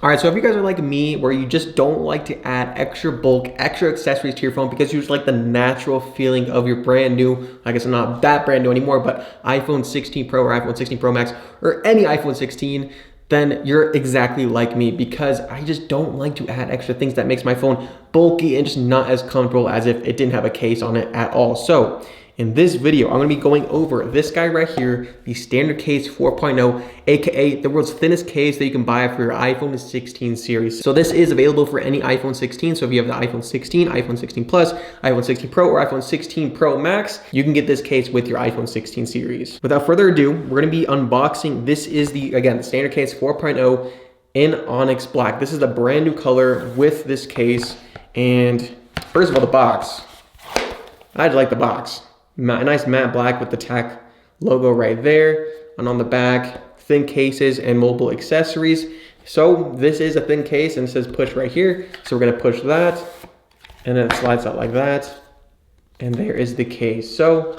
All right, so if you guys are like me, where you just don't like to add extra bulk, extra accessories to your phone because you just like the natural feeling of your brand new, I guess not that brand new anymore, but iPhone 16 Pro or iPhone 16 Pro Max or any iPhone 16, then you're exactly like me because I just don't like to add extra things that makes my phone bulky and just not as comfortable as if it didn't have a case on it at all. So in this video, I'm gonna be going over this guy right here, the standard case 4.0, aka the world's thinnest case that you can buy for your iPhone 16 series. So this is available for any iPhone 16. So if you have the iPhone 16, iPhone 16 Plus, iPhone 16 Pro, or iPhone 16 Pro Max, you can get this case with your iPhone 16 series. Without further ado, we're gonna be unboxing. This is the standard case 4.0 in Onyx Black. This is a brand new color with this case. And first of all, the box. I just like the box. A nice matte black with the TAC logo right there, and on the back, thin cases and mobile accessories. So this is a thin case and it says push right here. So we're gonna push that and then it slides out like that. And there is the case. So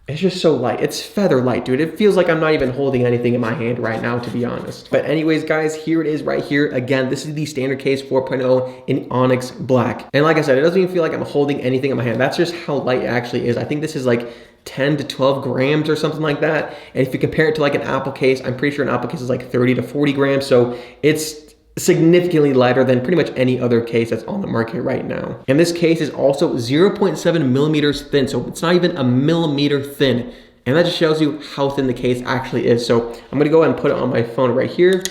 it's just so light. It's feather light, dude. It feels like I'm not even holding anything in my hand right now, to be honest. But anyways, guys, here it is right here. Again, this is the standard case 4.0 in Onyx Black. And like I said, it doesn't even feel like I'm holding anything in my hand. That's just how light it actually is. I think this is like 10 to 12 grams or something like that. And if you compare it to like an Apple case, I'm pretty sure an Apple case is like 30 to 40 grams. So it's significantly lighter than pretty much any other case that's on the market right now. And this case is also 0.7 millimeters thin, so it's not even a millimeter thin. And that just shows you how thin the case actually is. So I'm gonna go ahead and put it on my phone right here.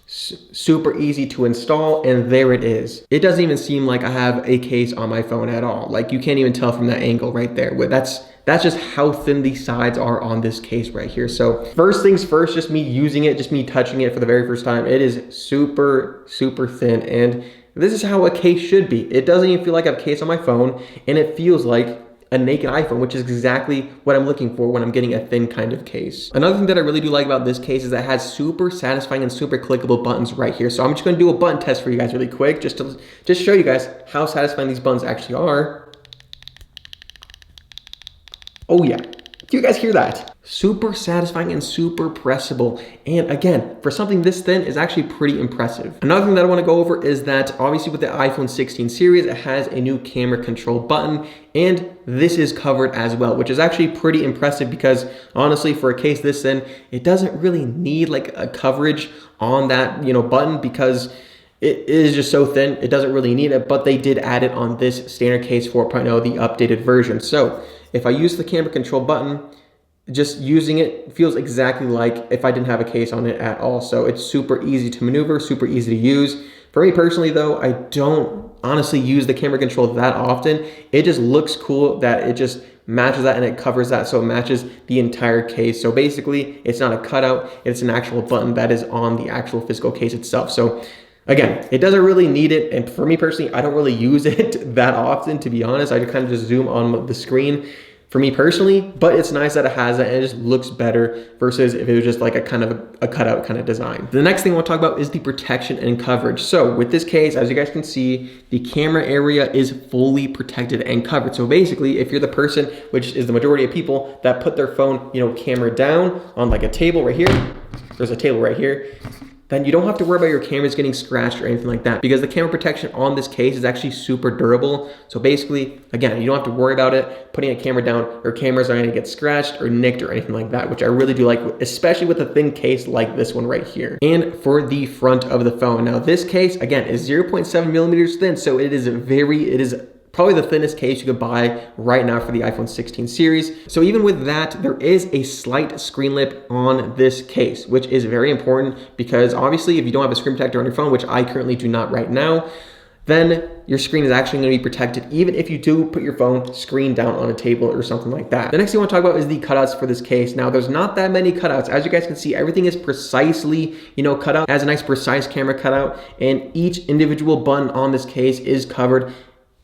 Super easy to install, and there it is. It doesn't even seem like I have a case on my phone at all. Like, you can't even tell from that angle right there. That's just how thin the sides are on this case right here. So first things first, just me using it, just me touching it for the very first time, it is super, super thin. And this is how a case should be. It doesn't even feel like I have a case on my phone, and it feels like a naked iPhone, which is exactly what I'm looking for when I'm getting a thin kind of case. Another thing that I really do like about this case is that it has super satisfying and super clickable buttons right here. So I'm just gonna do a button test for you guys really quick, just to show you guys how satisfying these buttons actually are. Oh yeah, do you guys hear that? Super satisfying and super pressable. And again, for something this thin is actually pretty impressive. Another thing that I wanna go over is that obviously with the iPhone 16 series, it has a new camera control button, and this is covered as well, which is actually pretty impressive because honestly, for a case this thin, it doesn't really need like a coverage on that, button because it is just so thin, it doesn't really need it, but they did add it on this standard case 4.0, the updated version. So if I use the camera control button, just using it feels exactly like if I didn't have a case on it at all. So it's super easy to maneuver, super easy to use. For me personally though, I don't honestly use the camera control that often. It just looks cool that it just matches that and it covers that, so it matches the entire case. So basically, it's not a cutout, it's an actual button that is on the actual physical case itself. So again, it doesn't really need it, and for me personally, I don't really use it that often, to be honest. I kind of just zoom on the screen for me personally, but it's nice that it has that and it just looks better versus if it was just like a kind of a cutout kind of design. The next thing I want to talk about is the protection and coverage. So with this case, as you guys can see, the camera area is fully protected and covered. So basically, if you're the person, which is the majority of people, that put their phone, camera down on like a table right here, there's a table right here, then you don't have to worry about your cameras getting scratched or anything like that because the camera protection on this case is actually super durable. So basically, again, you don't have to worry about it putting a camera down. Your cameras aren't gonna get scratched or nicked or anything like that, which I really do like, especially with a thin case like this one right here. And for the front of the phone. Now this case, again, is 0.7 millimeters thin, so it is probably the thinnest case you could buy right now for the iPhone 16 series. So even with that, there is a slight screen lip on this case, which is very important because obviously if you don't have a screen protector on your phone, which I currently do not right now, then your screen is actually going to be protected even if you do put your phone screen down on a table or something like that. The next thing I want to talk about is the cutouts for this case. Now there's not that many cutouts. As you guys can see, everything is precisely, cut out. It has a nice precise camera cutout, and each individual button on this case is covered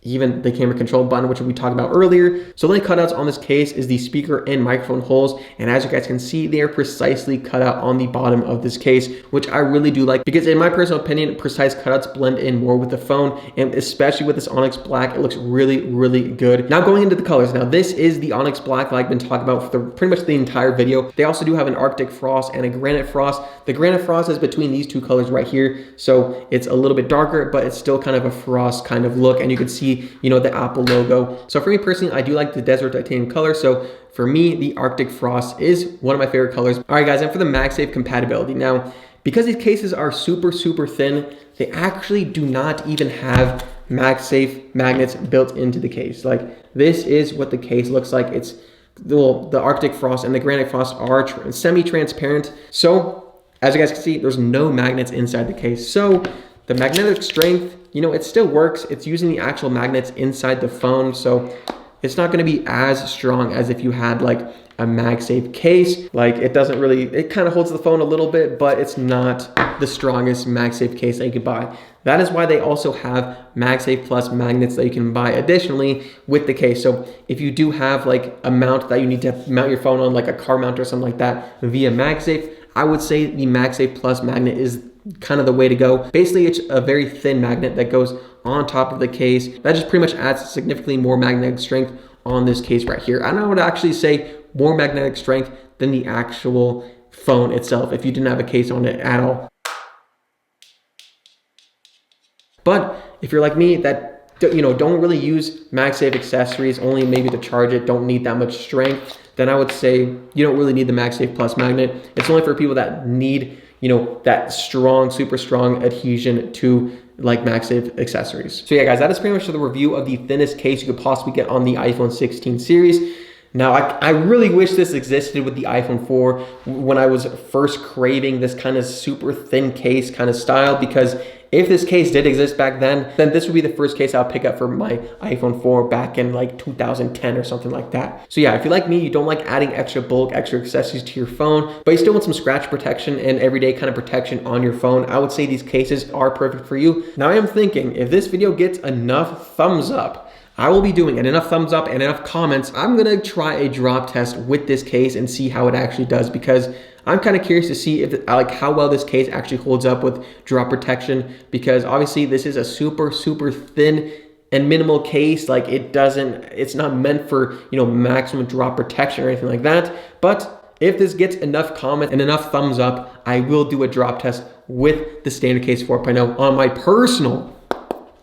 even the camera control button, which we talked about earlier. So the only cutouts on this case is the speaker and microphone holes. And as you guys can see, they are precisely cut out on the bottom of this case, which I really do like, because in my personal opinion, precise cutouts blend in more with the phone. And especially with this Onyx Black, it looks really, really good. Now going into the colors. Now this is the Onyx Black that I've been talking about for pretty much the entire video. They also do have an Arctic Frost and a Granite Frost. The Granite Frost is between these two colors right here. So it's a little bit darker, but it's still kind of a frost kind of look. And you can see, you know, the Apple logo. So for me personally, I do like the Desert Titanium color. So for me, the Arctic Frost is one of my favorite colors. All right, guys, and for the MagSafe compatibility. Now, because these cases are super, super thin, they actually do not even have MagSafe magnets built into the case. Like, this is what the case looks like. It's, well, the Arctic Frost and the Granite Frost are semi-transparent. So as you guys can see, there's no magnets inside the case. So the magnetic strength, you know, it still works. It's using the actual magnets inside the phone. So it's not going to be as strong as if you had like a MagSafe case. Like, it doesn't really, it kind of holds the phone a little bit, but it's not the strongest MagSafe case that you could buy. That is why they also have MagSafe Plus magnets that you can buy additionally with the case. So if you do have like a mount that you need to mount your phone on, like a car mount or something like that via MagSafe, I would say the MagSafe Plus magnet is kind of the way to go. Basically, it's a very thin magnet that goes on top of the case. That just pretty much adds significantly more magnetic strength on this case right here. And I would actually say more magnetic strength than the actual phone itself if you didn't have a case on it at all. But if you're like me, that, you know, don't really use MagSafe accessories, only maybe to charge it, don't need that much strength, then I would say you don't really need the MagSafe Plus magnet. It's only for people that need, you know, that strong, super strong adhesion to like MagSafe accessories. So yeah, guys, that is pretty much the review of the thinnest case you could possibly get on the iPhone 16 series. Now, I really wish this existed with the iPhone 4 when I was first craving this kind of super thin case kind of style, because if this case did exist back then this would be the first case I'll pick up for my iPhone 4 back in like 2010 or something like that. So yeah, if you're like me, you don't like adding extra bulk, extra accessories to your phone, but you still want some scratch protection and everyday kind of protection on your phone, I would say these cases are perfect for you. Now I am thinking, if this video gets enough thumbs up, I will be doing it, enough thumbs up and enough comments, I'm gonna try a drop test with this case and see how it actually does, because I'm kind of curious to see if like how well this case actually holds up with drop protection, because obviously this is a super, super thin and minimal case. Like, it's not meant for, you know, maximum drop protection or anything like that. But if this gets enough comments and enough thumbs up, I will do a drop test with the standard case 4.0 on my personal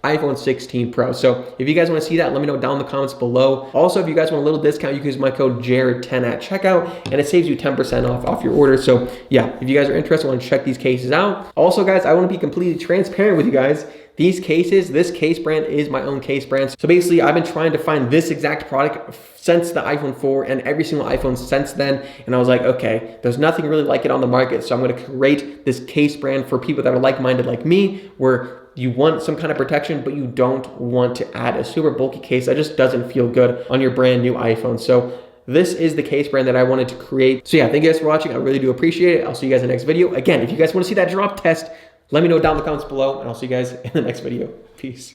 iPhone 16 Pro. So if you guys want to see that, let me know down in the comments below. Also, if you guys want a little discount, you can use my code Jared10 at checkout, and it saves you 10% off your order. So yeah, if you guys are interested, want to check these cases out. Also, guys, I want to be completely transparent with you guys. These cases, this case brand is my own case brand. So basically, I've been trying to find this exact product since the iPhone 4 and every single iPhone since then. And I was like, okay, there's nothing really like it on the market. So I'm going to create this case brand for people that are like-minded like me, where you want some kind of protection, but you don't want to add a super bulky case that just doesn't feel good on your brand new iPhone. So this is the case brand that I wanted to create. So yeah, thank you guys for watching. I really do appreciate it. I'll see you guys in the next video. Again, if you guys want to see that drop test, let me know down in the comments below, and I'll see you guys in the next video. Peace.